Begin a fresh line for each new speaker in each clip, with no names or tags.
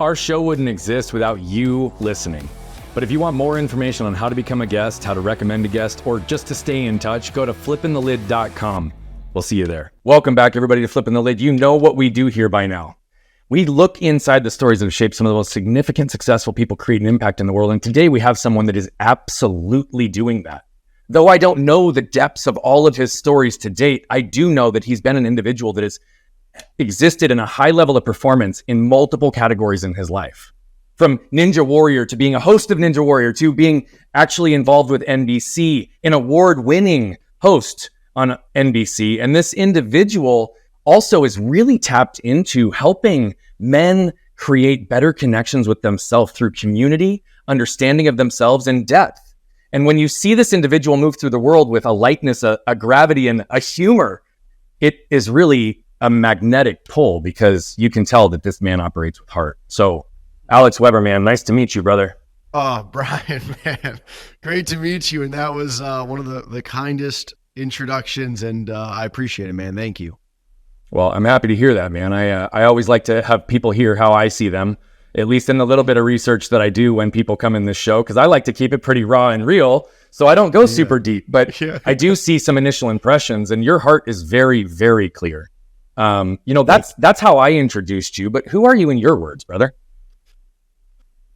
Our show wouldn't exist without you listening. But if you want more information on how to become a guest, how to recommend a guest, or just to stay in touch, go to flippingthelid.com. We'll see you there. Welcome back, everybody, to Flipping the Lid. You know what we do here by now. We look inside the stories that have shaped some of the most significant, successful people create an impact in the world. And today we have someone that is absolutely doing that. Though I don't know the depths of all of his stories to date, I do know that he's been an individual that has existed in a high level of performance in multiple categories in his life. From Ninja Warrior to being a host of Ninja Warrior to being actually involved with NBC, an award-winning host on NBC. And this individual also is really tapped into helping men create better connections with themselves through community, understanding of themselves, and depth. And when you see this individual move through the world with a lightness, a gravity, and a humor, it is really a magnetic pull because you can tell that this man operates with heart. So, Alex Weber, man, nice to meet you, brother.
Oh, Brian, man, great to meet you. And that was one of the kindest introductions, and I appreciate it, man. Thank you.
Well, I'm happy to hear that, man. I always like to have people hear how I see them, at least in the little bit of research that I do when people come in this show, because I like to keep it pretty raw and real, so I don't go super deep, but I do see some initial impressions, and your heart is very, very clear. That's how I introduced you, but who are you in your words, brother?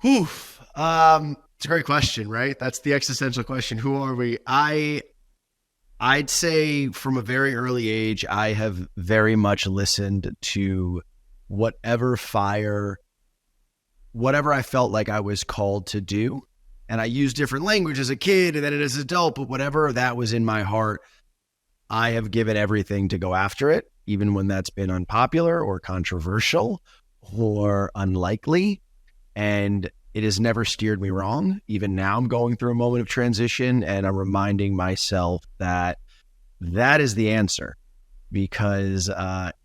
It's a great question, right? That's the existential question. Who are we? I'd say from a very early age, I have very much listened to whatever I felt like I was called to do. And I used different language as a kid and then as an adult, but whatever that was in my heart, I have given everything to go after it, even when that's been unpopular or controversial or unlikely. And it has never steered me wrong. Even now I'm going through a moment of transition and I'm reminding myself that that is the answer. Because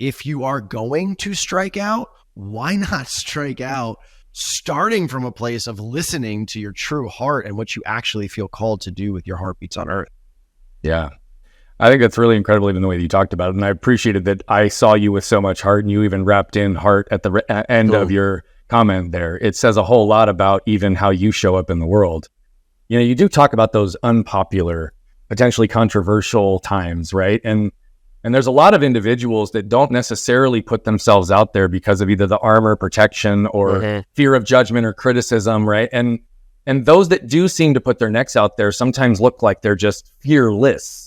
if you are going to strike out, why not strike out starting from a place of listening to your true heart and what you actually feel called to do with your heartbeats on earth?
Yeah. I think that's really incredible, even the way that you talked about it. And I appreciated that I saw you with so much heart, and you even wrapped in heart at the end of your comment there. It says a whole lot about even how you show up in the world. You know, you do talk about those unpopular, potentially controversial times, right? And there's a lot of individuals that don't necessarily put themselves out there because of either the armor protection or fear of judgment or criticism, right? And those that do seem to put their necks out there sometimes look like they're just fearless.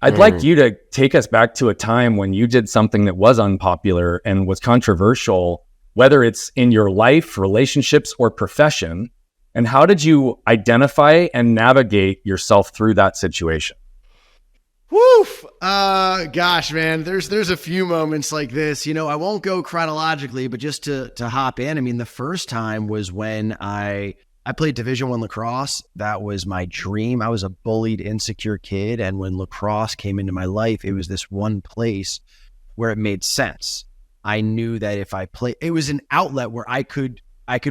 I'd like you to take us back to a time when you did something that was unpopular and was controversial, whether it's in your life, relationships, or profession. And how did you identify and navigate yourself through that situation?
Woof. Gosh, man, there's a few moments like this. You know, I won't go chronologically, but just to hop in. I mean, the first time was when I played Division I lacrosse. That was my dream. I was a bullied, insecure kid. And when lacrosse came into my life, it was this one place where it made sense. I knew that if I play, it was an outlet where I could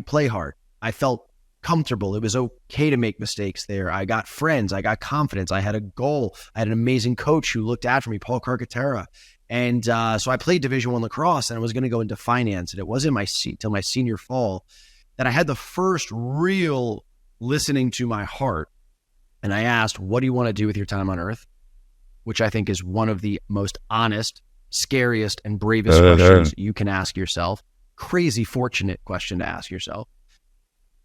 play hard. I felt comfortable. It was okay to make mistakes there. I got friends. I got confidence. I had a goal. I had an amazing coach who looked after me, Paul Carcaterra. And so I played Division I lacrosse, and I was going to go into finance. And it wasn't till my senior fall that I had the first real listening to my heart. And I asked, what do you want to do with your time on earth? Which I think is one of the most honest, scariest, and bravest questions you can ask yourself. Crazy fortunate question to ask yourself.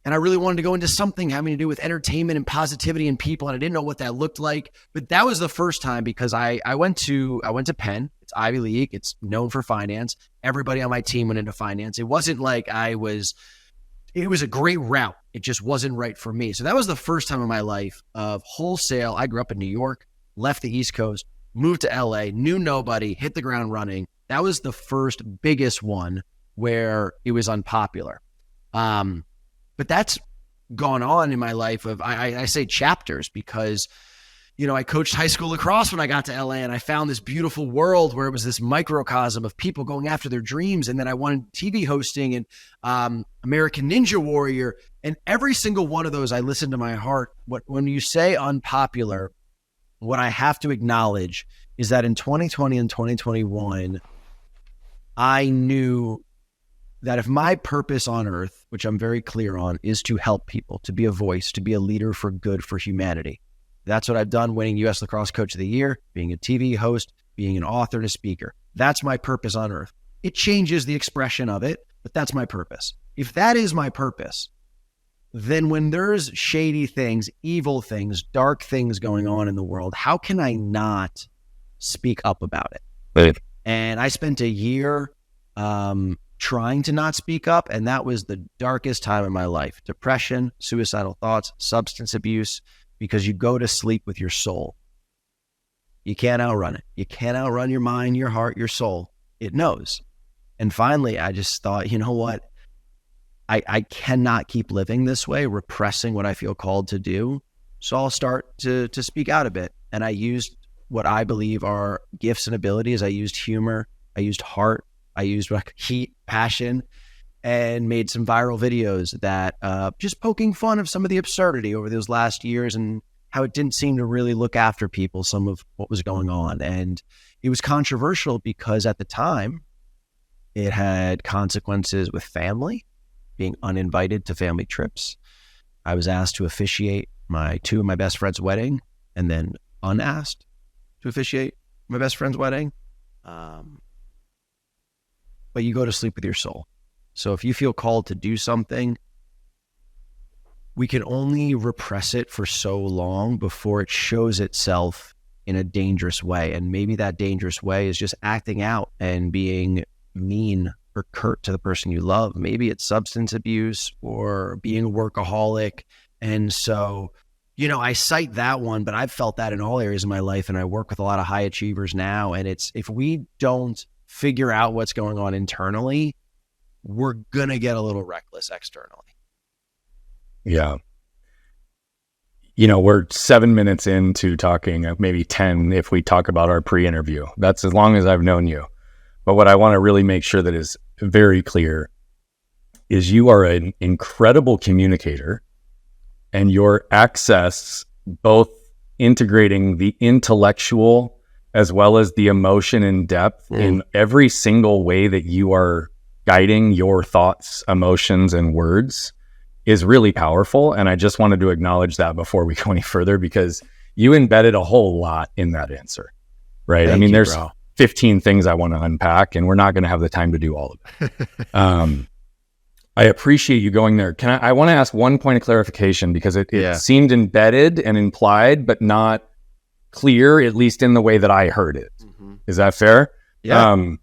And I really wanted to go into something having to do with entertainment and positivity and people. And I didn't know what that looked like, but that was the first time because I went to Penn. It's Ivy League. It's known for finance. Everybody on my team went into finance. It wasn't like it was a great route. It just wasn't right for me. So that was the first time in my life of wholesale. I grew up in New York, left the East Coast, moved to LA, knew nobody, hit the ground running. That was the first biggest one where it was unpopular. But that's gone on in my life of, I say chapters because, you know, I coached high school lacrosse when I got to LA, and I found this beautiful world where it was this microcosm of people going after their dreams. And then I wanted TV hosting and American Ninja Warrior, and every single one of those, I listened to my heart. When you say unpopular, what I have to acknowledge is that in 2020 and 2021, I knew that if my purpose on earth, which I'm very clear on, is to help people, to be a voice, to be a leader for good for humanity. That's what I've done, winning U.S. Lacrosse Coach of the Year, being a TV host, being an author and a speaker. That's my purpose on earth. It changes the expression of it, but that's my purpose. If that is my purpose, then when there's shady things, evil things, dark things going on in the world, how can I not speak up about it?
Right.
And I spent a year trying to not speak up, and that was the darkest time in my life. Depression, suicidal thoughts, substance abuse, because you go to sleep with your soul. You can't outrun it. You can't outrun your mind, your heart, your soul. It knows. And finally, I just thought, you know what? I cannot keep living this way, repressing what I feel called to do. So I'll start to speak out a bit. And I used what I believe are gifts and abilities. I used humor. I used heart. I used heat, passion, and made some viral videos that just poking fun of some of the absurdity over those last years and how it didn't seem to really look after people, some of what was going on. And it was controversial because at the time, it had consequences with family, being uninvited to family trips. I was asked to officiate two of my best friends' wedding and then unasked to officiate my best friend's wedding. But you go to sleep with your soul. So if you feel called to do something, we can only repress it for so long before it shows itself in a dangerous way. And maybe that dangerous way is just acting out and being mean or curt to the person you love. Maybe it's substance abuse or being a workaholic. And so, I cite that one, but I've felt that in all areas of my life. And I work with a lot of high achievers now. And it's, if we don't figure out what's going on internally, we're going to get a little reckless externally.
Yeah. We're 7 minutes into talking, maybe 10 if we talk about our pre-interview. That's as long as I've known you. But what I want to really make sure that is very clear is you are an incredible communicator, and your access, both integrating the intellectual as well as the emotion and depth in every single way that you are guiding your thoughts, emotions, and words, is really powerful. And I just wanted to acknowledge that before we go any further, because you embedded a whole lot in that answer, right?
Thank you,
there's
bro.
15 things I want to unpack, and we're not going to have the time to do all of it. I appreciate you going there. I want to ask one point of clarification, because it seemed embedded and implied, but not clear, at least in the way that I heard it. Mm-hmm. Is that fair?
Yeah.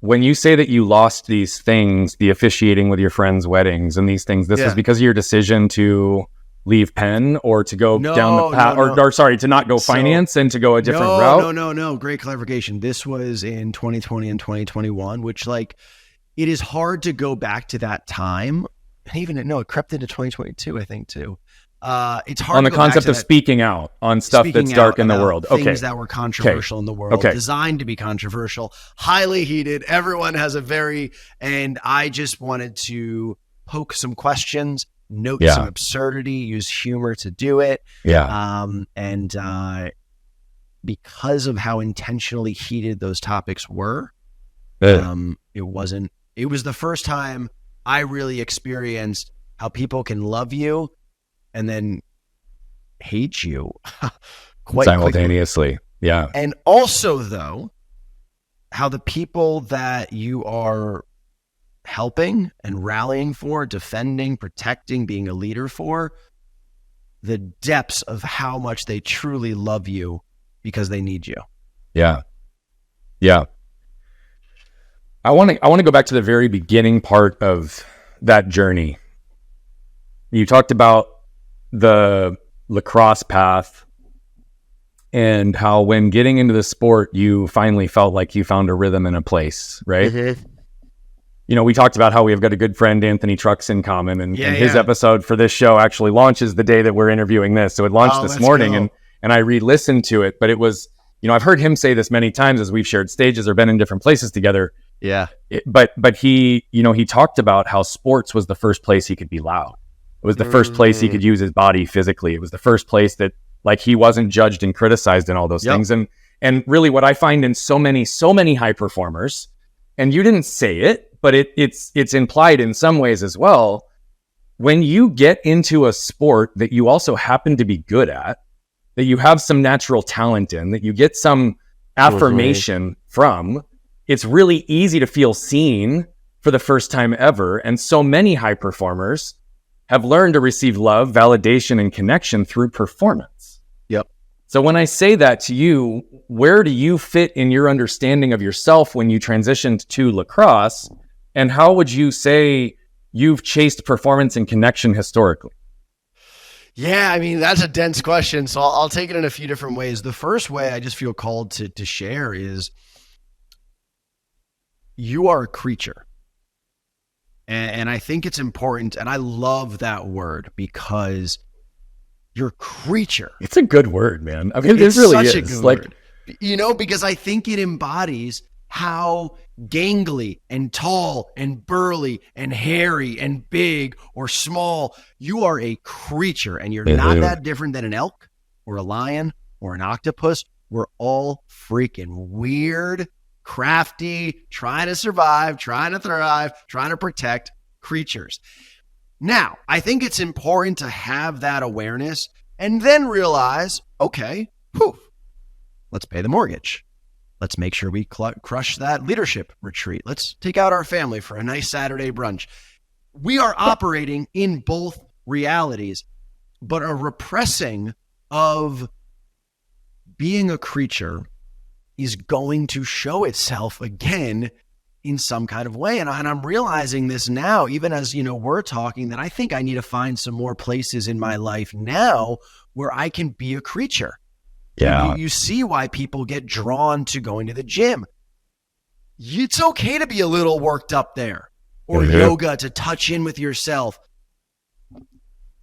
When you say that you lost these things, the officiating with your friends' weddings and these things, this was because of your decision to leave Penn or to go down the path, or sorry, to not go finance and to go a different route?
No. Great clarification. This was in 2020 and 2021, which it is hard to go back to that time. And even, it crept into 2022, I think too. It's hard
on the
to go
concept
back
of
to
speaking out on stuff that's dark in the world.
Things that were controversial in the world, designed to be controversial, highly heated. Everyone has and I just wanted to poke some questions, note some absurdity, use humor to do it.
Yeah.
And because of how intentionally heated those topics were, it was the first time I really experienced how people can love you and then hate you quite
simultaneously quickly. Yeah.
And also, though, how the people that you are helping and rallying for, defending, protecting, being a leader for, the depths of how much they truly love you because they need you.
Yeah. Yeah. I want to go back to the very beginning part of that journey. You talked about the lacrosse path and how when getting into the sport, you finally felt like you found a rhythm and a place, right? Mm-hmm. We talked about how we have got a good friend, Anthony Trucks, in common, and his episode for this show actually launches the day that we're interviewing this. So it launched this morning, and I re-listened to it, but it was, I've heard him say this many times as we've shared stages or been in different places together.
Yeah.
But he, he talked about how sports was the first place he could be loud. It was the first place he could use his body physically. It was the first place that he wasn't judged and criticized and all those things. And really what I find in so many high performers, and you didn't say it, but it's implied in some ways as well. When you get into a sport that you also happen to be good at, that you have some natural talent in, that you get some affirmation from, it's really easy to feel seen for the first time ever. And so many high performers have learned to receive love, validation, and connection through performance.
Yep.
So when I say that to you, where do you fit in your understanding of yourself when you transitioned to lacrosse? And how would you say you've chased performance and connection historically?
Yeah, I mean, that's a dense question. So I'll take it in a few different ways. The first way I just feel called to share is you are a creature. And I think it's important, and I love that word because you're a creature.
It's a good word, man. I mean, this really is.
A good word. You know, because I think it embodies how gangly and tall and burly and hairy and big or small, you are a creature, and you're not that different than an elk or a lion or an octopus. We're all freaking weird, crafty, trying to survive, trying to thrive, trying to protect creatures. Now, I think it's important to have that awareness and then realize, okay, let's pay the mortgage. Let's make sure we crush that leadership retreat. Let's take out our family for a nice Saturday brunch. We are operating in both realities, but a repressing of being a creature is going to show itself again in some kind of way. And I'm realizing this now, even as, we're talking, that I think I need to find some more places in my life now where I can be a creature.
Yeah.
You see why people get drawn to going to the gym. It's okay to be a little worked up there, or yoga to touch in with yourself.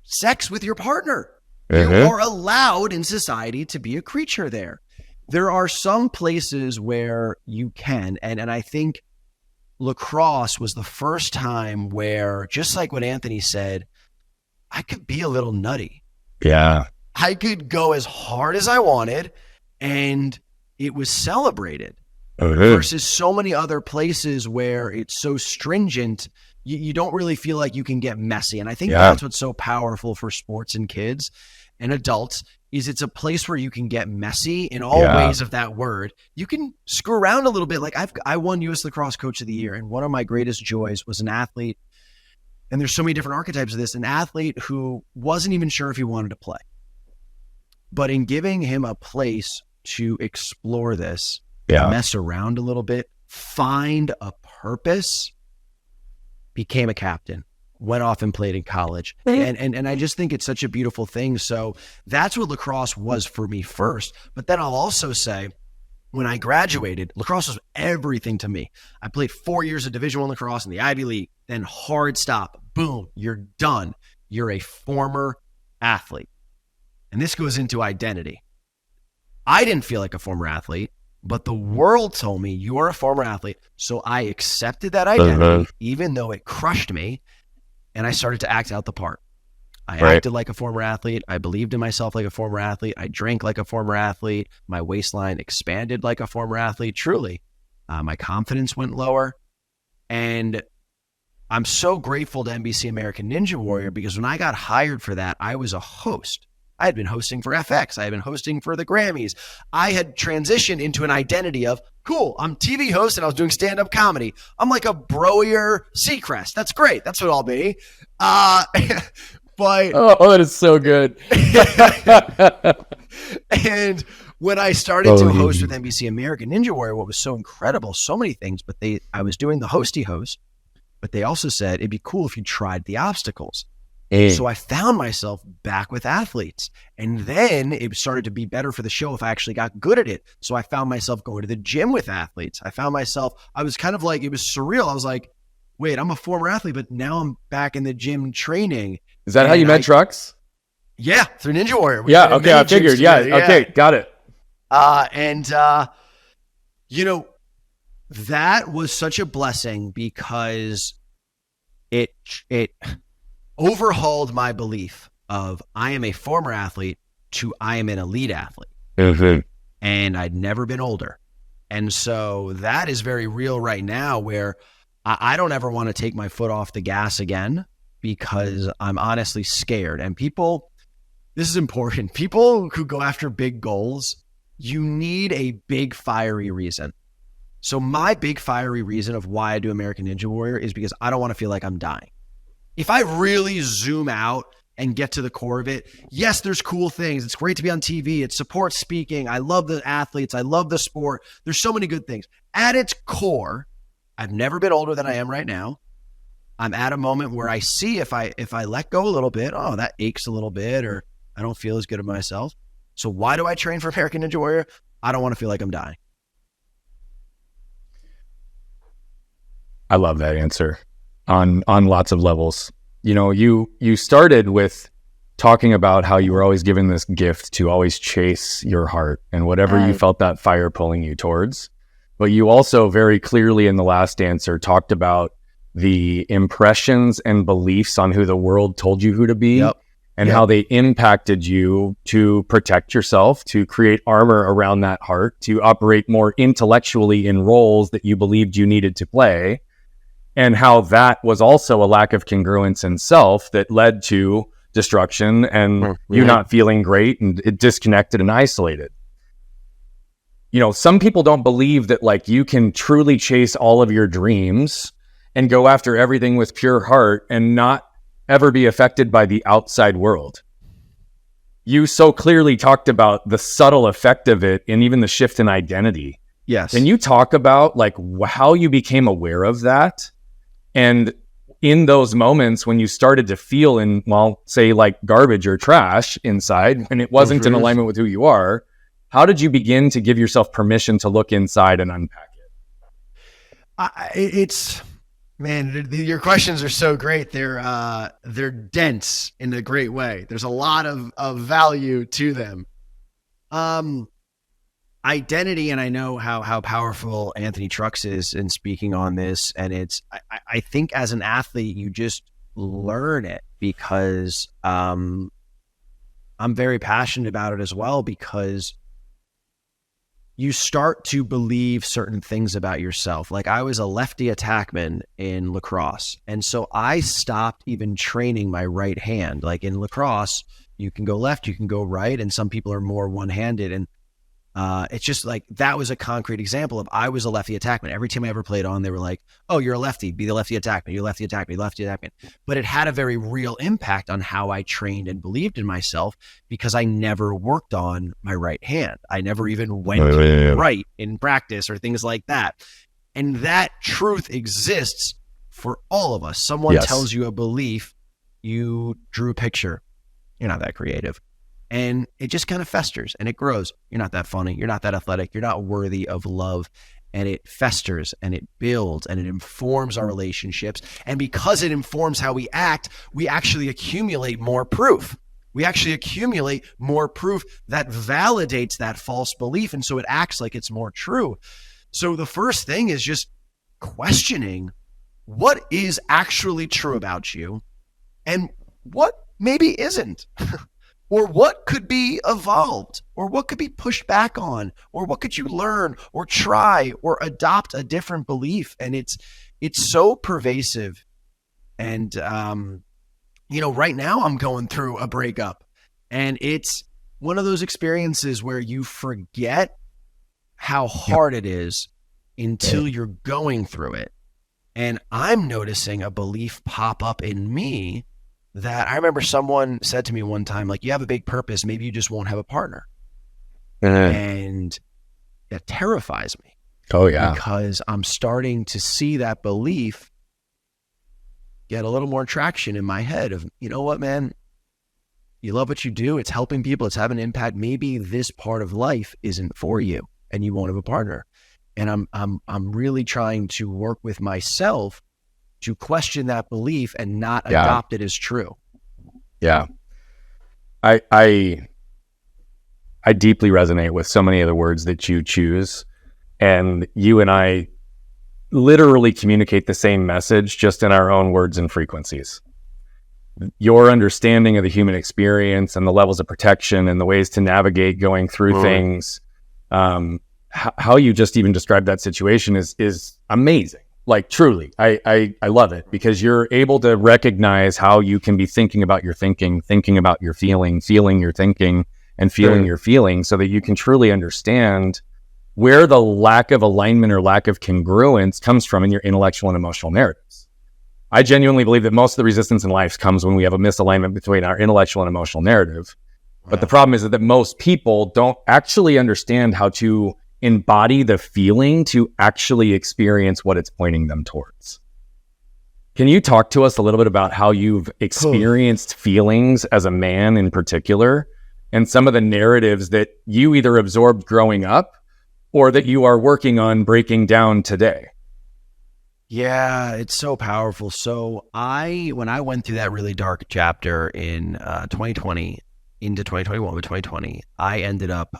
Sex with your partner. You are allowed in society to be a creature there. There are some places where you can, and I think lacrosse was the first time where, just like what Anthony said, I could be a little nutty.
Yeah.
I could go as hard as I wanted, and it was celebrated. Versus so many other places where it's so stringent, you don't really feel like you can get messy. And I think that's what's so powerful for sports and kids and adults, is it's a place where you can get messy in all ways of that word. You can screw around a little bit. Like I won U.S. Lacrosse Coach of the Year, and one of my greatest joys was an athlete, and there's so many different archetypes of this, an athlete who wasn't even sure if he wanted to play. But in giving him a place to explore this, mess around a little bit, find a purpose, became a captain, went off and played in college. And I just think it's such a beautiful thing. So that's what lacrosse was for me first. But then I'll also say, when I graduated, lacrosse was everything to me. I played 4 years of Division I lacrosse in the Ivy League, then hard stop, boom, you're done. You're a former athlete. And this goes into identity. I didn't feel like a former athlete, but the world told me you are a former athlete. So I accepted that identity, even though it crushed me, and I started to act out the part. I acted like a former athlete. I believed in myself like a former athlete. I drank like a former athlete. My waistline expanded like a former athlete, truly. My confidence went lower. And I'm so grateful to NBC American Ninja Warrior, because when I got hired for that, I was a host. I had been hosting for FX. I had been hosting for the Grammys. I had transitioned into an identity of, cool, I'm TV host and I was doing stand-up comedy. I'm like a broier Seacrest. That's great. That's what I'll be. But
that is so good.
And when I started to host with NBC American Ninja Warrior, what was so incredible, so many things, but I was doing the hosty host, but they also said it'd be cool if you tried the obstacles. So I found myself back with athletes, and then it started to be better for the show if I actually got good at it. So I found myself going to the gym with athletes. I was kind of like, it was surreal. I was like, wait, I'm a former athlete, but now I'm back in the gym training.
Is that how you met Trucks?
Yeah, through Ninja Warrior.
Okay, I figured. Okay, got it.
That was such a blessing, because it overhauled my belief of I am a former athlete to I am an elite athlete. And I'd never been older. And so that is very real right now, where I don't ever want to take my foot off the gas again because I'm honestly scared. And people, this is important. People who go after big goals, you need a big fiery reason. So my big fiery reason of why I do American Ninja Warrior is because I don't want to feel like I'm dying. If I really zoom out and get to the core of it, yes, there's cool things. It's great to be on TV. It supports speaking. I love the athletes. I love the sport. There's so many good things. At its core, I've never been older than I am right now. I'm at a moment where I see if I let go a little bit, oh, that aches a little bit, or I don't feel as good about myself. So why do I train for American Ninja Warrior? I don't want to feel like I'm dying.
I love that answer on lots of levels. You know, you started with talking about how you were always given this gift to always chase your heart and whatever you felt that fire pulling you towards. But you also very clearly in the last answer talked about the impressions and beliefs on who the world told you who to be. And how they impacted you to protect yourself, to create armor around that heart, to operate more intellectually in roles that you believed you needed to play, and how that was also a lack of congruence in self that led to destruction and you not feeling great and disconnected and isolated. You know, some people don't believe that like you can truly chase all of your dreams and go after everything with pure heart and not ever be affected by the outside world. You so clearly talked about the subtle effect of it and even the shift in identity.
Yes.
Can you talk about like how you became aware of that? And in those moments when you started to feel in, well, say like garbage or trash inside, when it wasn't in alignment with who you are, how did you begin to give yourself permission to look inside and unpack it?
Man, your questions are so great. They're dense in a great way. There's a lot of value to them. Identity, and I know how powerful Anthony Trucks is in speaking on this. And I think as an athlete, you just learn it because I'm very passionate about it as well, because you start to believe certain things about yourself. Like I was a lefty attackman in lacrosse. And so I stopped even training my right hand. Like in lacrosse, you can go left, you can go right. And some people are more one-handed. And it's just like, that was a concrete example of I was a lefty attackman. Every team I ever played on, they were like, oh, you're a lefty, be the lefty attackman, you're lefty attackman, lefty attackman. But it had a very real impact on how I trained and believed in myself because I never worked on my right hand. I never even went right in practice or things like that. And that truth exists for all of us. Someone tells you a belief, you drew a picture, you're not that creative. And it just kind of festers and it grows. You're not that funny. You're not that athletic. You're not worthy of love. And it festers and it builds and it informs our relationships. And because it informs how we act, we actually accumulate more proof. We actually accumulate more proof that validates that false belief. And so it acts like it's more true. So the first thing is just questioning what is actually true about you and what maybe isn't. Or what could be evolved, or what could be pushed back on, or what could you learn or try or adopt a different belief. And it's so pervasive. And, right now I'm going through a breakup, and it's one of those experiences where you forget how hard it is until you're going through it. And I'm noticing a belief pop up in me that I remember someone said to me one time, like, you have a big purpose, maybe you just won't have a partner. And that terrifies me.
Oh, yeah.
Because I'm starting to see that belief get a little more traction in my head of, you know what, man, you love what you do. It's helping people. It's having an impact. Maybe this part of life isn't for you and you won't have a partner. And I'm really trying to work with myself to question that belief and not adopt it as true.
Yeah. I deeply resonate with so many of the words that you choose, and you and I literally communicate the same message, just in our own words and frequencies. Your understanding of the human experience and the levels of protection and the ways to navigate going through things, how you just even described that situation is amazing. Like truly, I love it because you're able to recognize how you can be thinking about your thinking about your feeling your thinking, and feeling your feeling, so that you can truly understand where the lack of alignment or lack of congruence comes from in your intellectual and emotional narratives. I genuinely believe that most of the resistance in life comes when we have a misalignment between our intellectual and emotional narrative. But the problem is that most people don't actually understand how to embody the feeling to actually experience what it's pointing them towards. Can you talk to us a little bit about how you've experienced feelings as a man in particular, and some of the narratives that you either absorbed growing up or that you are working on breaking down today?
Yeah, it's so powerful. So when I went through that really dark chapter in 2020 into 2021, but 2020, I ended up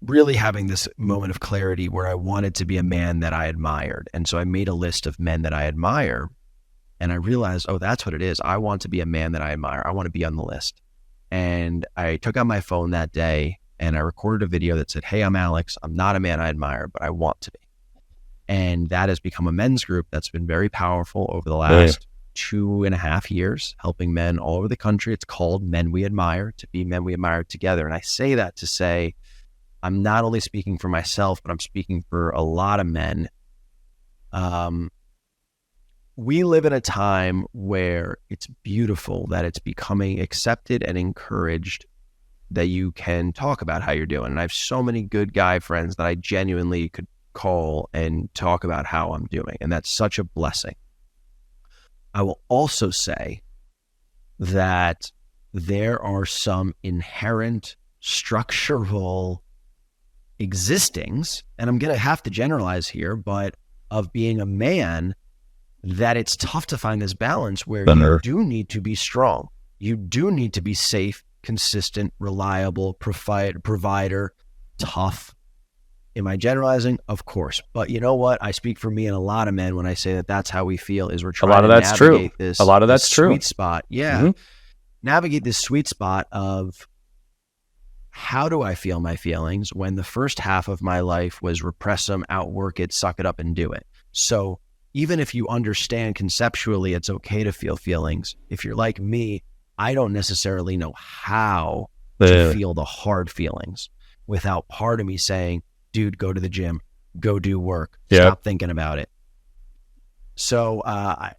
really having this moment of clarity where I wanted to be a man that I admired. And so I made a list of men that I admire, and I realized, oh, that's what it is. I want to be a man that I admire. I want to be on the list. And I took out my phone that day and I recorded a video that said, hey, I'm Alex. I'm not a man I admire, but I want to be. And that has become a men's group that's been very powerful over the last 2.5 years, helping men all over the country. It's called Men We Admire, to be men we admire together. And I say that to say, I'm not only speaking for myself, but I'm speaking for a lot of men. We live in a time where it's beautiful that it's becoming accepted and encouraged that you can talk about how you're doing. And I have so many good guy friends that I genuinely could call and talk about how I'm doing. And that's such a blessing. I will also say that there are some inherent structural existings, and I'm going to have to generalize here, but of being a man, that it's tough to find this balance where you do need to be strong. You do need to be safe, consistent, reliable, provider, tough. Am I generalizing? Of course. But you know what? I speak for me and a lot of men when I say that that's how we feel, is we're trying to navigate this sweet spot. Yeah. Mm-hmm. Navigate this sweet spot of, how do I feel my feelings when the first half of my life was repress them, outwork it, suck it up and do it. So even if you understand conceptually it's okay to feel feelings, if you're like me, I don't necessarily know how to feel the hard feelings without part of me saying, dude, go to the gym, go do work, stop thinking about it. So, but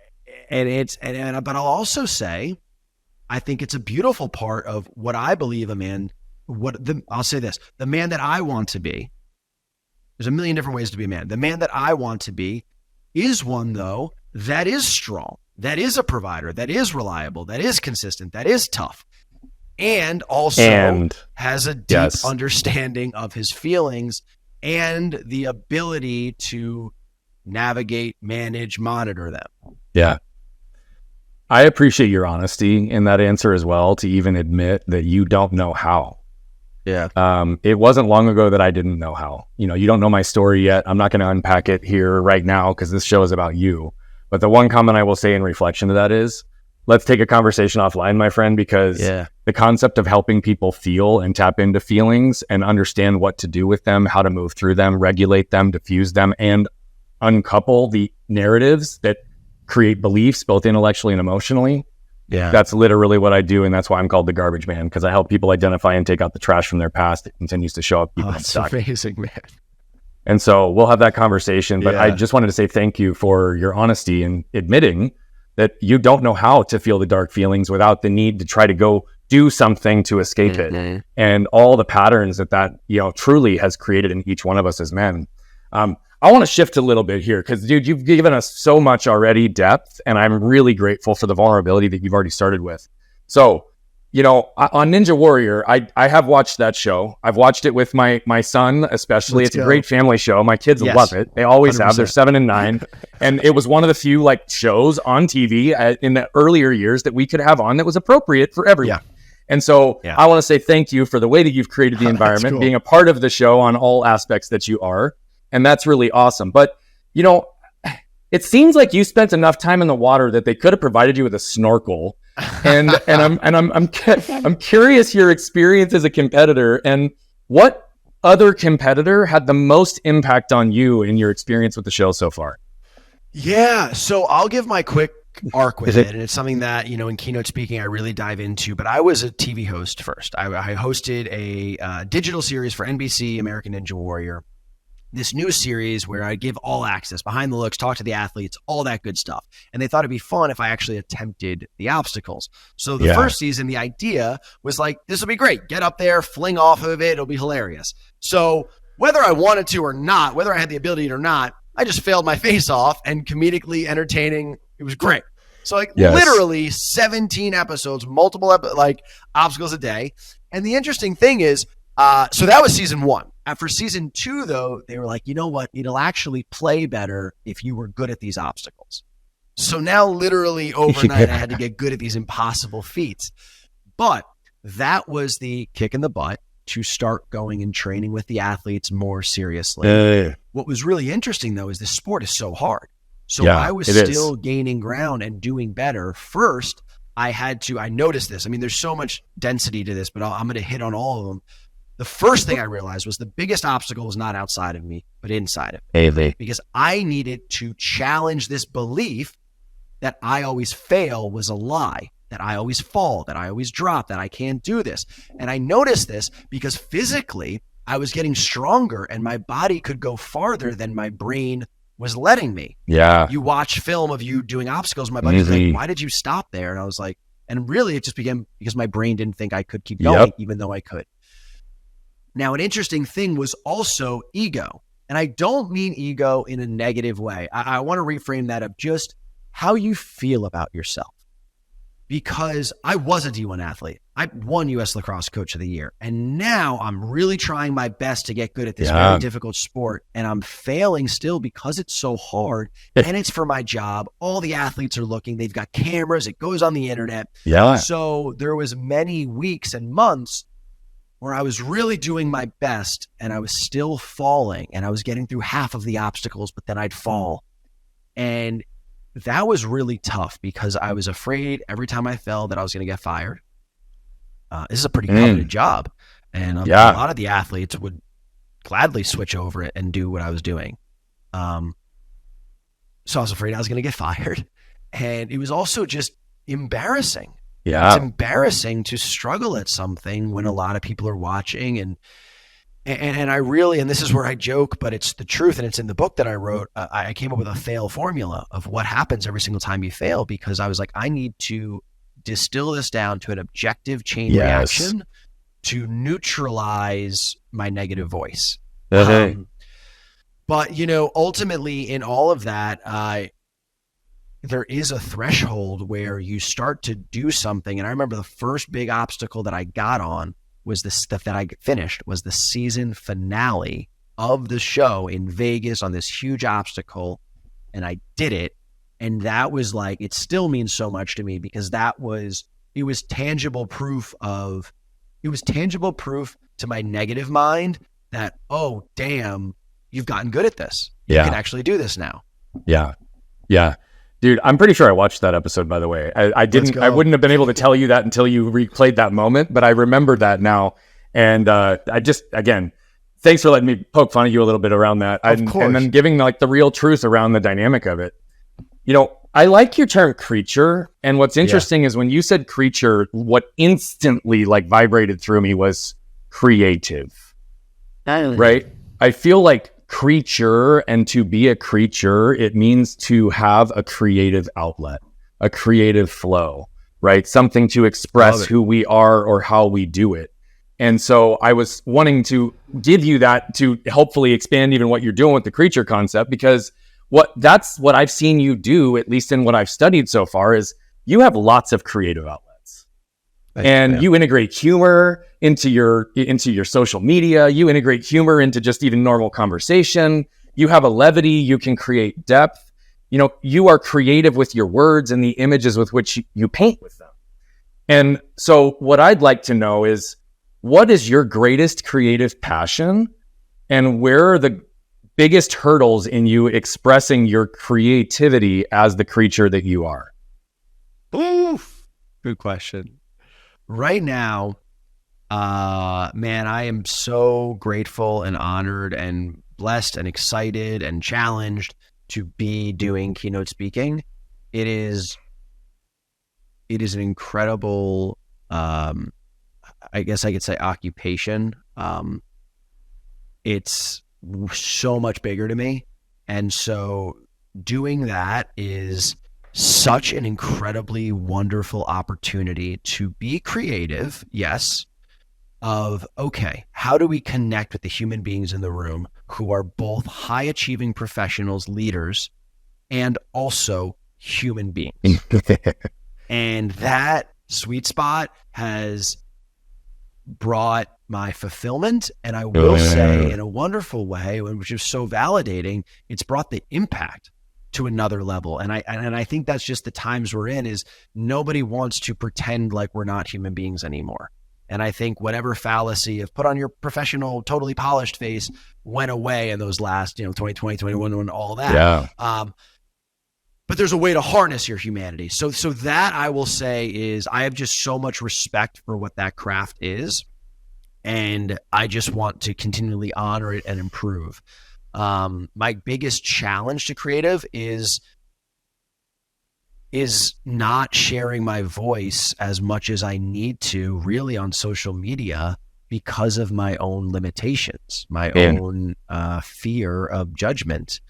I'll also say, I think it's a beautiful part of what I believe a man, I'll say this, the man that I want to be, there's a million different ways to be a man. The man that I want to be is one, though, that is strong, that is a provider, that is reliable, that is consistent, that is tough, and also has a deep understanding of his feelings and the ability to navigate, manage, monitor them.
Yeah. I appreciate your honesty in that answer as well, to even admit that you don't know how. Yeah. It wasn't long ago that I didn't know how. You know, you don't know my story yet. I'm not going to unpack it here right now because this show is about you. But the one comment I will say in reflection to that is, let's take a conversation offline, my friend, because the concept of helping people feel and tap into feelings and understand what to do with them, how to move through them, regulate them, diffuse them, and uncouple the narratives that create beliefs both intellectually and emotionally. Yeah, that's literally what I do, and that's why I'm called the garbage man, because I help people identify and take out the trash from their past that continues to show up.
That's amazing, man.
And so we'll have that conversation, but I just wanted to say thank you for your honesty and admitting that you don't know how to feel the dark feelings without the need to try to go do something to escape it, and all the patterns that truly has created in each one of us as men. I want to shift a little bit here because, dude, you've given us so much already depth, and I'm really grateful for the vulnerability that you've already started with. So, on Ninja Warrior, I have watched that show. I've watched it with my son, especially. It's a great family show. My kids love it. They always 100%. Have. They're 7 and 9. And it was one of the few shows on TV in the earlier years that we could have on that was appropriate for everyone. Yeah. And so I want to say thank you for the way that you've created the environment, cool. Being a part of the show on all aspects that you are. And that's really awesome. But, it seems like you spent enough time in the water that they could have provided you with a snorkel. And I'm curious your experience as a competitor and what other competitor had the most impact on you in your experience with the show so far?
Yeah. So I'll give my quick arc with it. And it's something that, in keynote speaking, I really dive into, but I was a TV host first. I hosted a digital series for NBC, American Ninja Warrior, this new series where I give all access, behind the looks, talk to the athletes, all that good stuff. And they thought it'd be fun if I actually attempted the obstacles. So the first season, the idea was like, this will be great. Get up there, fling off of it. It'll be hilarious. So whether I wanted to or not, whether I had the ability or not, I just failed my face off, and comedically entertaining. It was great. So literally 17 episodes, multiple obstacles a day. And the interesting thing is, so that was season 1. After season 2, though, they were like, you know what? It'll actually play better if you were good at these obstacles. So now literally overnight, I had to get good at these impossible feats. But that was the kick in the butt to start going and training with the athletes more seriously. What was really interesting, though, is this sport is so hard. So I was still gaining ground and doing better. First, I noticed this. I mean, there's so much density to this, but I'm going to hit on all of them. The first thing I realized was the biggest obstacle was not outside of me, but inside of me. Because I needed to challenge this belief that I always fail was a lie, that I always fall, that I always drop, that I can't do this. And I noticed this because physically I was getting stronger and my body could go farther than my brain was letting me.
Yeah.
You watch film of you doing obstacles. My buddy's like, why did you stop there? And I was like, and really it just began because my brain didn't think I could keep going, even though I could. Now, an interesting thing was also ego. And I don't mean ego in a negative way. I want to reframe that of just how you feel about yourself. Because I was a D1 athlete. I won U.S. Lacrosse Coach of the Year. And now I'm really trying my best to get good at this very difficult sport. And I'm failing still because it's so hard. And it's for my job. All the athletes are looking. They've got cameras. It goes on the internet. So there was many weeks and months where I was really doing my best and I was still falling. And I was getting through half of the obstacles, but then I'd fall. And that was really tough because I was afraid every time I fell that I was going to get fired. This is a pretty coveted job. And a lot of the athletes would gladly switch over it and do what I was doing. So I was afraid I was going to get fired. And it was also just embarrassing. It's embarrassing to struggle at something when a lot of people are watching. And I really, and this is where I joke, but it's the truth, and it's in the book that I wrote. I came up with a fail formula of what happens every single time you fail, because I was like, I need to distill this down to an objective chain reaction to neutralize my negative voice. But, ultimately in all of that, there is a threshold where you start to do something. And I remember the first big obstacle that I got on was the stuff that I finished was the season finale of the show in Vegas on this huge obstacle. And I did it. And that was like, it still means so much to me because it was tangible proof to my negative mind that, oh, damn, you've gotten good at this. You can actually do this now.
Yeah. Dude, I'm pretty sure I watched that episode, by the way. I wouldn't have been able to tell you that until you replayed that moment, but I remember that now. And again, thanks for letting me poke fun at you a little bit around that.
Of course.
And then giving the real truth around the dynamic of it. I like your term creature. And what's interesting is when you said creature, what instantly vibrated through me was creative. Right? I feel like creature, and to be a creature, it means to have a creative outlet, a creative flow, right? Something to express who we are or how we do it. And so I was wanting to give you that to hopefully expand even what you're doing with the creature concept, because that's what I've seen you do, at least in what I've studied so far, is you have lots of creative outlets. You integrate humor into your social media. You integrate humor into just even normal conversation. You have a levity. You can create depth. You are creative with your words and the images with which you paint with them. And so what I'd like to know is, what is your greatest creative passion, and where are the biggest hurdles in you expressing your creativity as the creature that you are?
Oof. Good question. Right now, Man, I am so grateful and honored and blessed and excited and challenged to be doing keynote speaking. It is an incredible, I guess I could say, occupation. It's so much bigger to me. And so doing that is such an incredibly wonderful opportunity to be creative, yes, of, okay, how do we connect with the human beings in the room who are both high achieving professionals, leaders, and also human beings? And that sweet spot has brought my fulfillment, and I will say in a wonderful way, which is so validating, it's brought the impact to another level. And I think that's just the times we're in, is nobody wants to pretend like we're not human beings anymore. And I think whatever fallacy of put on your professional, totally polished face went away in those last, 2020, 2021, all that.
Yeah.
But there's a way to harness your humanity. So that, I will say, is I have just so much respect for what that craft is. And I just want to continually honor it and improve. My biggest challenge to creative is not sharing my voice as much as I need to really on social media because of my own limitations, my own fear of judgment.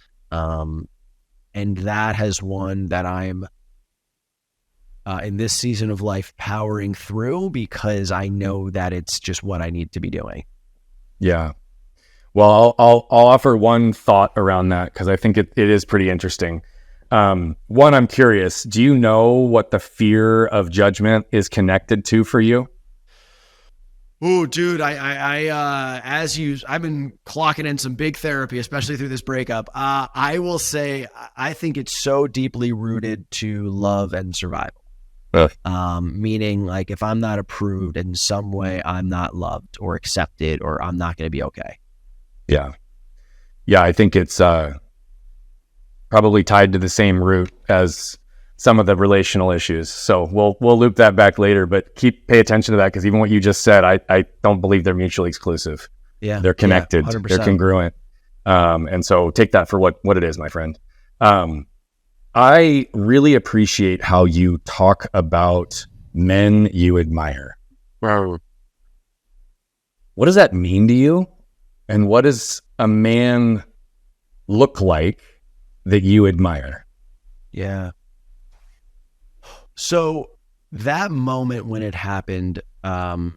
And that has one that I'm in this season of life powering through, because I know that it's just what I need to be doing.
Yeah. Well, I'll offer one thought around that, because I think it is pretty interesting. One, I'm curious, do you know what the fear of judgment is connected to for you?
Oh, dude, I've been clocking in some big therapy, especially through this breakup. I will say, I think it's so deeply rooted to love and survival. Meaning, like, if I'm not approved in some way, I'm not loved or accepted, or I'm not going to be okay.
Yeah. Yeah. I think it's, probably tied to the same root as some of the relational issues. So we'll loop that back later, but pay attention to that, because even what you just said, I don't believe they're mutually exclusive.
Yeah.
They're connected.
Yeah,
they're congruent. And so take that for what it is, my friend. I really appreciate how you talk about men you admire.
Wow.
What does that mean to you? And what does a man look like that you admire?
Yeah. So that moment when it happened, I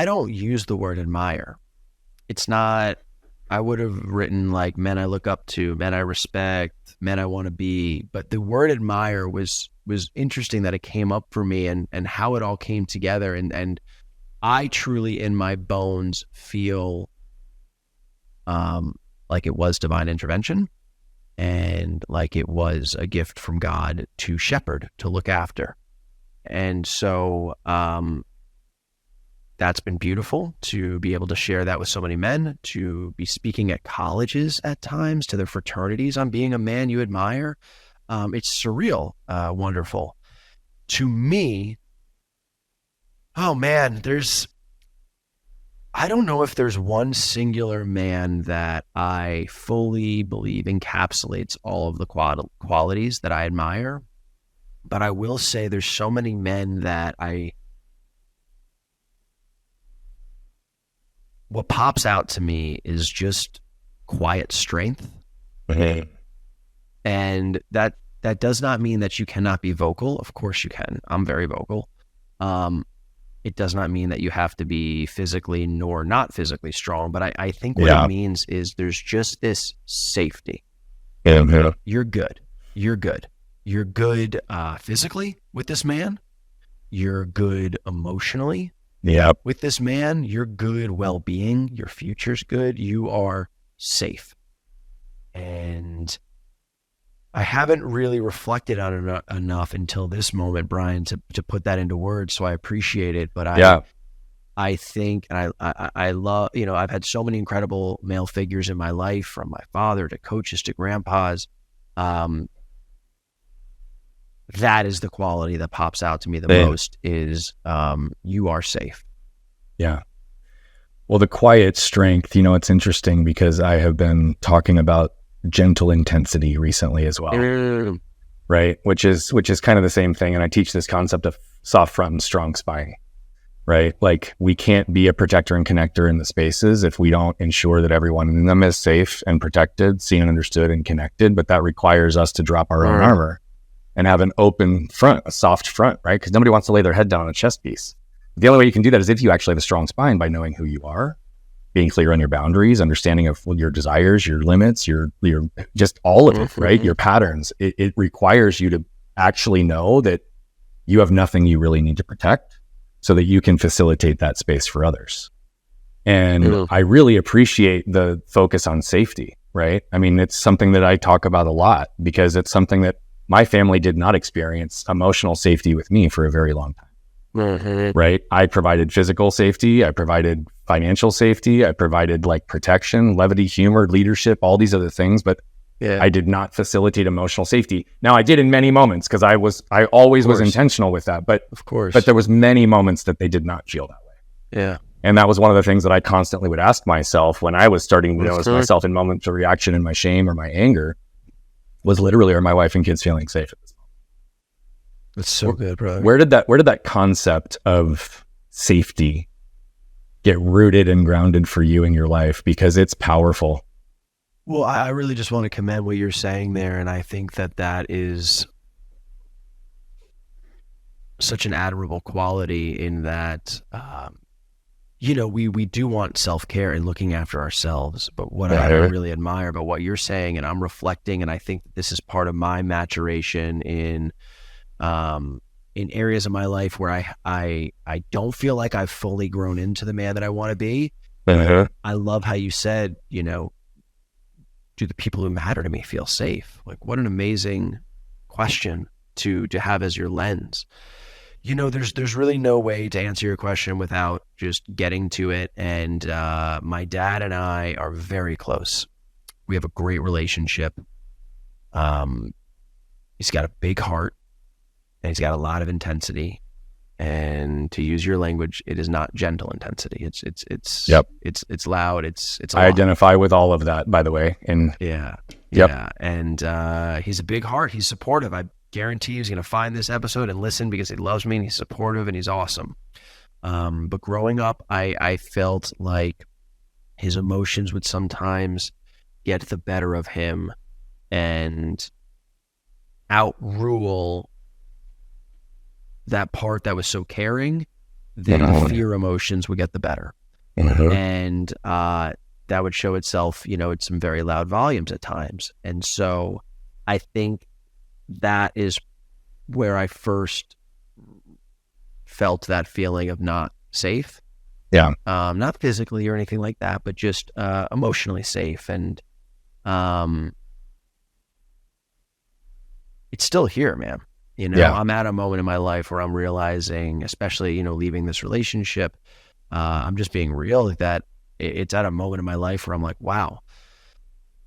don't use the word admire. It's not, I would have written like men I look up to, men I respect, men I want to be. But the word admire was interesting that it came up for me, and how it all came together. And I truly in my bones feel like it was divine intervention, and like it was a gift from God to shepherd, to look after. And so that's been beautiful to be able to share that with so many men, to be speaking at colleges at times, to their fraternities on being a man you admire. It's surreal, wonderful. To me, oh man, I don't know if there's one singular man that I fully believe encapsulates all of the qualities that I admire, but I will say there's so many men that what pops out to me is just quiet strength.
Mm-hmm.
And that does not mean that you cannot be vocal. Of course you can. I'm very vocal. It does not mean that you have to be physically nor not physically strong, but I think what it means is there's just this safety.
Yeah.
You're good. You're good. You're good physically with this man. You're good emotionally with this man. You're good well-being. Your future's good. You are safe. And I haven't really reflected on it enough until this moment, Brian, to put that into words. So I appreciate it. But I think, and I love, I've had so many incredible male figures in my life, from my father to coaches to grandpas. That is the quality that pops out to me the most, is you are safe.
Yeah. Well, the quiet strength, it's interesting because I have been talking about gentle intensity recently as well, right? Which is kind of the same thing. And I teach this concept of soft front and strong spine, right? Like we can't be a protector and connector in the spaces if we don't ensure that everyone in them is safe and protected, seen and understood and connected. But that requires us to drop our own armor and have an open front, a soft front, right? Because nobody wants to lay their head down on a chess piece. The only way you can do that is if you actually have a strong spine by knowing who you are, being clear on your boundaries, understanding of your desires, your limits, your just all of it, right? Your patterns. It requires you to actually know that you have nothing you really need to protect so that you can facilitate that space for others. And I really appreciate the focus on safety, right? I mean, it's something that I talk about a lot because it's something that my family did not experience emotional safety with me for a very long time. Right? I provided physical safety. I provided financial safety. I provided like protection, levity, humor, leadership, all these other things, but I did not facilitate emotional safety. Now I did in many moments because I always was intentional with that, but there was many moments that they did not feel that way.
Yeah.
And that was one of the things that I constantly would ask myself when I was starting to notice myself in moments of reaction in my shame or my anger was literally, are my wife and kids feeling safe at this moment?
That's so good, brother.
Where did that concept of safety get rooted and grounded for you in your life? Because it's powerful.
Well, I really just want to commend what you're saying there. And I think that is such an admirable quality in that, we do want self-care and looking after ourselves. But what I really admire about what you're saying, and I'm reflecting, and I think this is part of my maturation in areas of my life where I don't feel like I've fully grown into the man that I want to be. I love how you said, do the people who matter to me feel safe? Like, what an amazing question to have as your lens. There's really no way to answer your question without just getting to it. And my dad and I are very close. We have a great relationship. He's got a big heart. And he's got a lot of intensity, and to use your language, it is not gentle intensity. It's loud. It's.
I identify with all of that, by the way. And
and he's a big heart. He's supportive. I guarantee he's going to find this episode and listen because he loves me and he's supportive and he's awesome. But growing up, I felt like his emotions would sometimes get the better of him and outrule that part that was so caring, then the fear emotions would get the better. And that would show itself, at some very loud volumes at times. And so I think that is where I first felt that feeling of not safe.
Yeah.
Not physically or anything like that, but just emotionally safe. And it's still here, man. I'm at a moment in my life where I'm realizing, especially, leaving this relationship, I'm just being real, that it's at a moment in my life where I'm like, wow,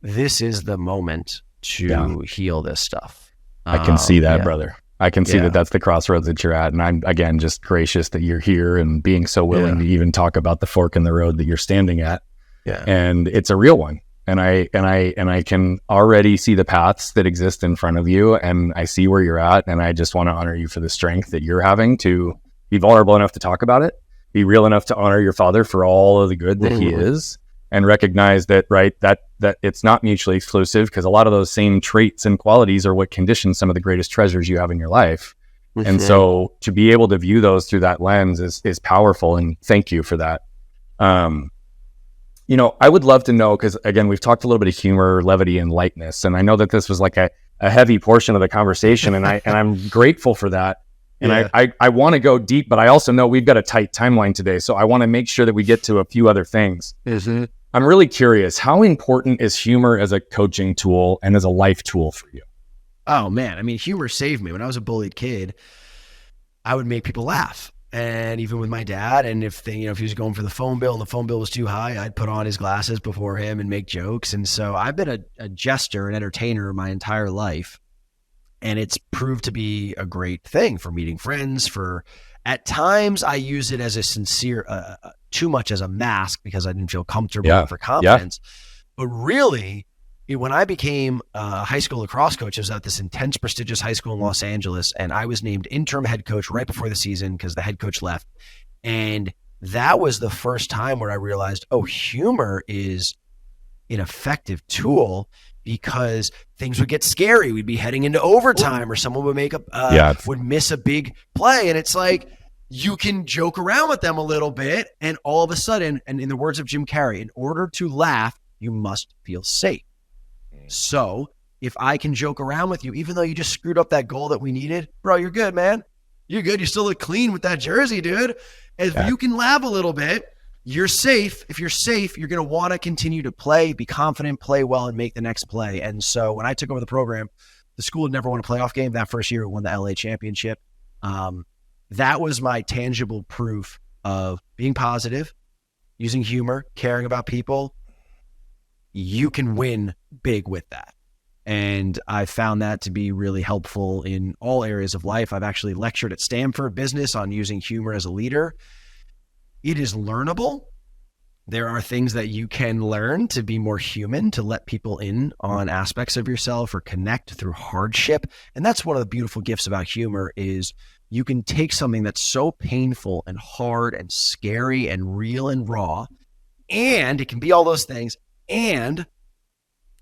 this is the moment to heal this stuff.
I can see that, brother. I can see that that's the crossroads that you're at. And I'm, again, just gracious that you're here and being so willing to even talk about the fork in the road that you're standing at. Yeah. And it's a real one. And I can already see the paths that exist in front of you, and I see where you're at, and I just want to honor you for the strength that you're having to be vulnerable enough to talk about it, be real enough to honor your father for all of the good that he is, and recognize that, right, that it's not mutually exclusive, because a lot of those same traits and qualities are what condition some of the greatest treasures you have in your life. And so to be able to view those through that lens is powerful, and thank you for that. I would love to know, because again, we've talked a little bit of humor, levity, and lightness, and I know that this was like a heavy portion of the conversation, and I'm grateful for that. And I want to go deep, but I also know we've got a tight timeline today, so I want to make sure that we get to a few other things. I'm really curious, how important is humor as a coaching tool and as a life tool for you?
Oh man, I mean, humor saved me. When I was a bullied kid, I would make people laugh. And even with my dad, and if he was going for the phone bill and the phone bill was too high, I'd put on his glasses before him and make jokes. And so I've been a jester, an entertainer my entire life. And it's proved to be a great thing for meeting friends. At times I use it as a sincere, too much as a mask because I didn't feel comfortable for confidence. But really, when I became a high school lacrosse coach, I was at this intense, prestigious high school in Los Angeles, and I was named interim head coach right before the season because the head coach left. And that was the first time where I realized, oh, humor is an effective tool, because things would get scary. We'd be heading into overtime, or someone would would miss a big play. And it's like, you can joke around with them a little bit, and all of a sudden, and in the words of Jim Carrey, in order to laugh, you must feel safe. So if I can joke around with you, even though you just screwed up that goal that we needed, bro, you're good, man. You're good. You still look clean with that jersey, dude. If you can laugh a little bit, you're safe. If you're safe, you're going to want to continue to play, be confident, play well, and make the next play. And so when I took over the program, the school had never won a playoff game. That first year, it won the LA championship. That was my tangible proof of being positive, using humor, caring about people. You can win big with that. And I found that to be really helpful in all areas of life. I've actually lectured at Stanford Business on using humor as a leader. It is learnable. There are things that you can learn to be more human, to let people in on aspects of yourself or connect through hardship. And that's one of the beautiful gifts about humor, is you can take something that's so painful and hard and scary and real and raw, and it can be all those things, and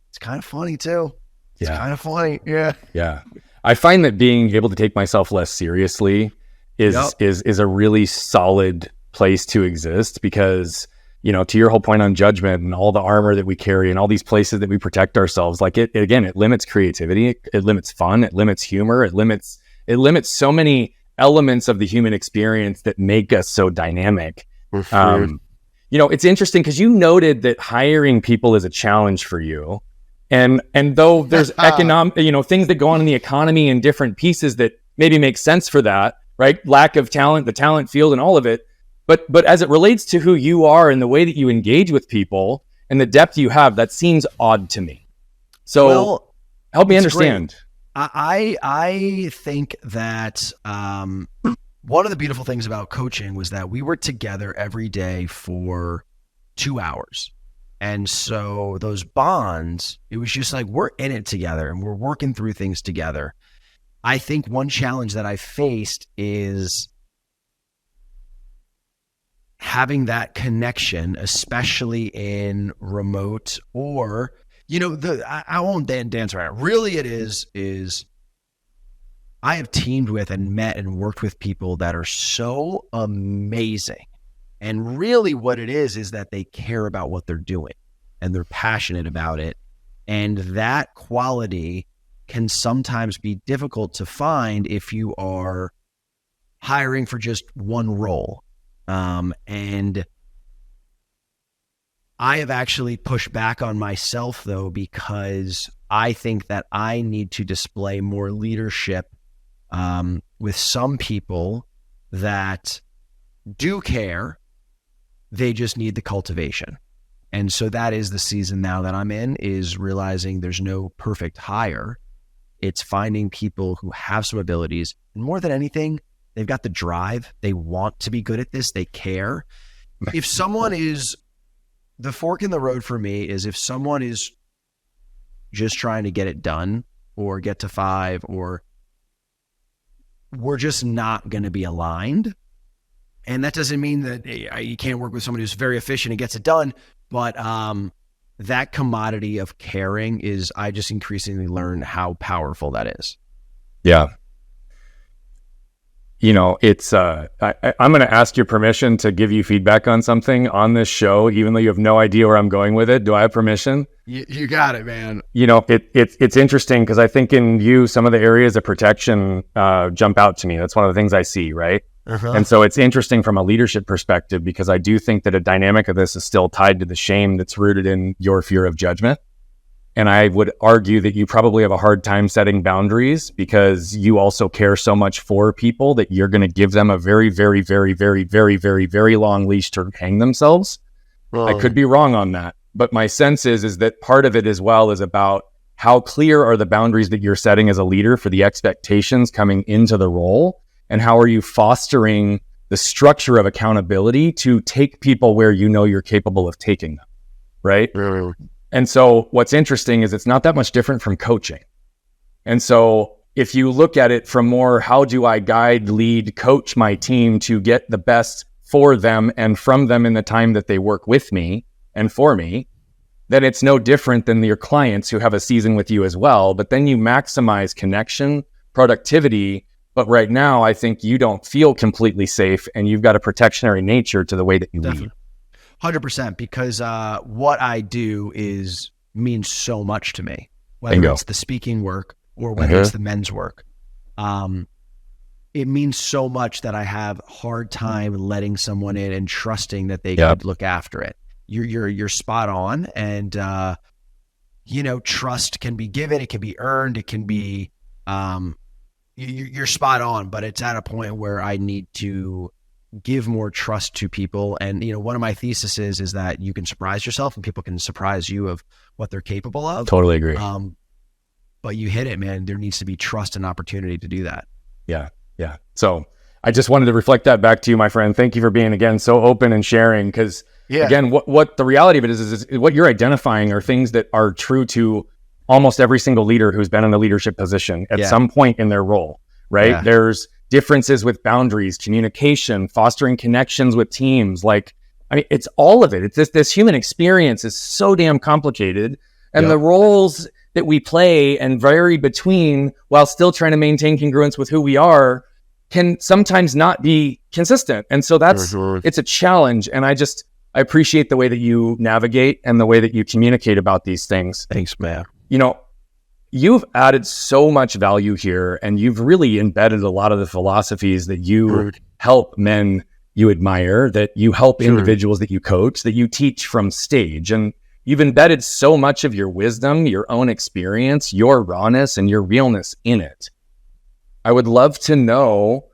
it's kind of funny too. It's kind of funny. Yeah.
I find that being able to take myself less seriously is a really solid place to exist, because, you know, to your whole point on judgment and all the armor that we carry and all these places that we protect ourselves, like it limits creativity, it limits fun, it limits humor, it limits so many elements of the human experience that make us so dynamic. You know, it's interesting because you noted that hiring people is a challenge for you. And though there's economic, things that go on in the economy and different pieces that maybe make sense for that, right? Lack of talent, the talent field and all of it. But as it relates to who you are and the way that you engage with people and the depth you have, that seems odd to me. So help me understand.
I think that one of the beautiful things about coaching was that we were together every day for 2 hours. And so those bonds, it was just like, we're in it together and we're working through things together. I think one challenge that I faced is having that connection, especially in remote or, I won't dance around. Really it is I have teamed with and met and worked with people that are so amazing. And really what it is that they care about what they're doing and they're passionate about it. And that quality can sometimes be difficult to find if you are hiring for just one role. And I have actually pushed back on myself though, because I think that I need to display more leadership with some people that do care. They just need the cultivation. And so that is the season now that I'm in, is realizing there's no perfect hire. It's finding people who have some abilities. And more than anything, they've got the drive. They want to be good at this. They care. If someone is, the fork in the road for me is if someone is just trying to get it done or get to 5, or we're just not going to be aligned. And that doesn't mean that you can't work with somebody who's very efficient and gets it done. But that commodity of caring is, I just increasingly learn how powerful that is.
Yeah. It's, I'm going to ask your permission to give you feedback on something on this show, even though you have no idea where I'm going with it. Do I have permission?
You got it, man.
It's interesting because I think in you, some of the areas of protection jump out to me. That's one of the things I see, right? Uh-huh. And so it's interesting from a leadership perspective, because I do think that a dynamic of this is still tied to the shame that's rooted in your fear of judgment. And I would argue that you probably have a hard time setting boundaries because you also care so much for people that you're going to give them a very, very, very, very, very, very, very long leash to hang themselves. I could be wrong on that. But my sense is that part of it as well is about how clear are the boundaries that you're setting as a leader for the expectations coming into the role, and how are you fostering the structure of accountability to take people where you know you're capable of taking them, right? And so what's interesting is it's not that much different from coaching. And so if you look at it from more, how do I guide, lead, coach my team to get the best for them and from them in the time that they work with me and for me, then it's no different than your clients who have a season with you as well. But then you maximize connection, productivity. But right now, I think you don't feel completely safe and you've got a protectionary nature to the way that you lead.
100%, because what I do means so much to me, whether it's the speaking work or whether it's the men's work. It means so much that I have a hard time letting someone in and trusting that they could look after it. You're spot on. And, trust can be given, it can be earned, it can be, you're spot on, but it's at a point where I need to give more trust to people. And, one of my theses is that you can surprise yourself and people can surprise you of what they're capable of.
Totally agree.
But you hit it, man. There needs to be trust and opportunity to do that.
Yeah. So I just wanted to reflect that back to you, my friend. Thank you for being, again, so open and sharing. Because again, what the reality of it is what you're identifying are things that are true to almost every single leader who's been in a leadership position at some point in their role, right? Yeah. There's differences with boundaries, communication, fostering connections with teams. It's all of it. It's this human experience is so damn complicated. And the roles that we play and vary between while still trying to maintain congruence with who we are can sometimes not be consistent. And so it's a challenge. And I appreciate the way that you navigate and the way that you communicate about these things.
Thanks, man.
You've added so much value here, and you've really embedded a lot of the philosophies that you help men you admire, that you help individuals that you coach, that you teach from stage. And you've embedded so much of your wisdom, your own experience, your rawness, and your realness in it. I would love to know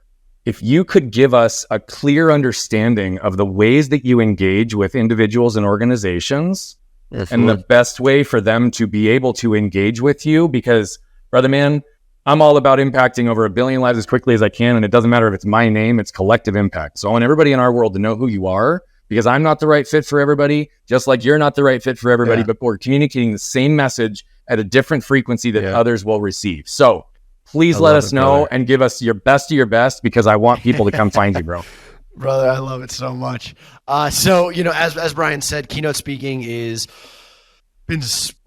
if you could give us a clear understanding of the ways that you engage with individuals and organizations and the best way for them to be able to engage with you. Because, brother man, I'm all about impacting over 1 billion lives as quickly as I can. And it doesn't matter if it's my name, it's collective impact. So I want everybody in our world to know who you are, because I'm not the right fit for everybody, just like you're not the right fit for everybody, but we're communicating the same message at a different frequency that others will receive. So please let us know and give us your best of your best, because I want people to come find you, bro.
Brother, I love it so much. As Brian said, keynote speaking been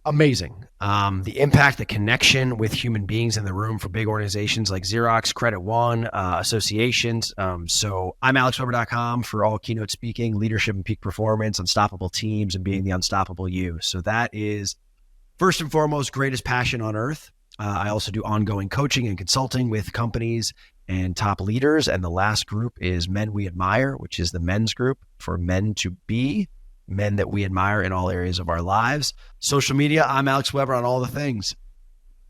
amazing. The impact, the connection with human beings in the room for big organizations like Xerox, Credit One, associations. So I'm alexweber.com for all keynote speaking, leadership and peak performance, unstoppable teams, and being the unstoppable you. So that is first and foremost greatest passion on earth. I also do ongoing coaching and consulting with companies and top leaders. And the last group is Men We Admire, which is the men's group for men to be men that we admire in all areas of our lives. Social media, I'm Alex Weber on all the things.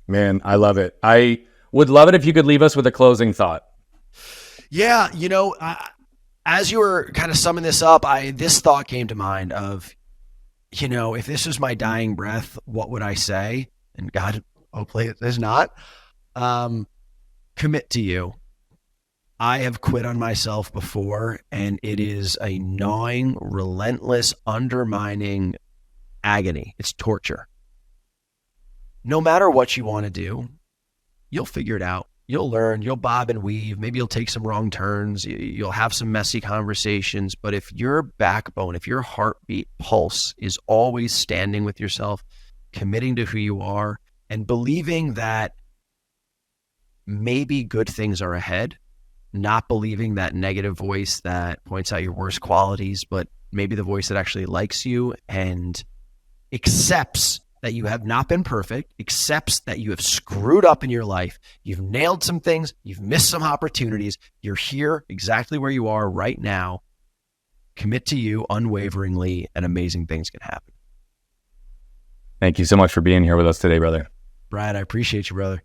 Man, I love it. I would love it if you could leave us with a closing thought.
Yeah, as you were kind of summing this up, this thought came to mind of, if this was my dying breath, what would I say? And God, hopefully it is not. Commit to you. I have quit on myself before, and it is a gnawing, relentless, undermining agony. It's torture. No matter what you want to do, you'll figure it out. You'll learn, you'll bob and weave. Maybe you'll take some wrong turns. You'll have some messy conversations. But if your backbone, if your heartbeat pulse is always standing with yourself, committing to who you are, and believing that maybe good things are ahead, not believing that negative voice that points out your worst qualities, but maybe the voice that actually likes you and accepts that you have not been perfect, accepts that you have screwed up in your life, you've nailed some things, you've missed some opportunities, you're here exactly where you are right now. Commit to you unwaveringly, and amazing things can happen.
Thank you so much for being here with us today, brother.
Brian, I appreciate you, brother.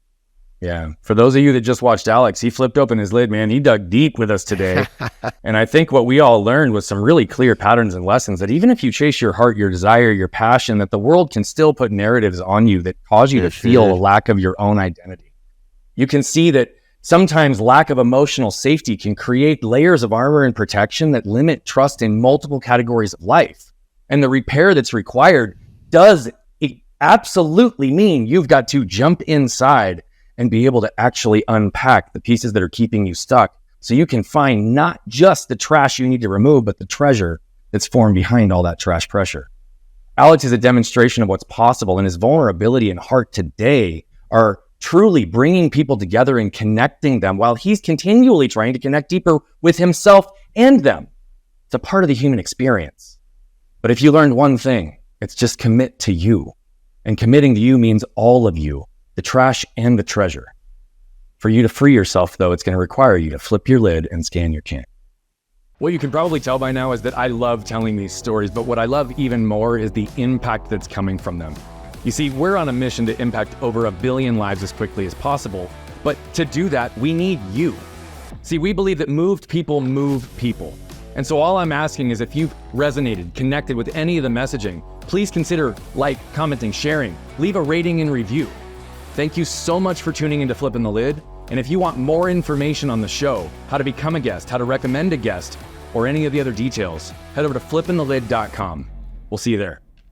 Yeah. For those of you that just watched Alex, he flipped open his lid, man. He dug deep with us today. And I think what we all learned was some really clear patterns and lessons that even if you chase your heart, your desire, your passion, that the world can still put narratives on you that cause you to feel a lack of your own identity. You can see that Sometimes lack of emotional safety can create layers of armor and protection that limit trust in multiple categories of life. And the repair that's required does absolutely mean you've got to jump inside and be able to actually unpack the pieces that are keeping you stuck so you can find not just the trash you need to remove, but the treasure that's formed behind all that trash pressure. Alex is a demonstration of what's possible, and his vulnerability and heart today are truly bringing people together and connecting them while he's continually trying to connect deeper with himself and them. It's a part of the human experience. But if you learned one thing, it's just commit to you. And committing to you means all of you, the trash and the treasure. For you to free yourself, though, it's going to require you to flip your lid and scan your can. What you can probably tell by now is that I love telling these stories, but what I love even more is the impact that's coming from them. You see, we're on a mission to impact over 1 billion lives as quickly as possible, but to do that, we need you. See, we believe that moved people move people. And so all I'm asking is if you've resonated, connected with any of the messaging, please consider commenting, sharing, leave a rating and review. Thank you so much for tuning into Flipping the Lid. And if you want more information on the show, how to become a guest, how to recommend a guest, or any of the other details, head over to flippingthelid.com. We'll see you there.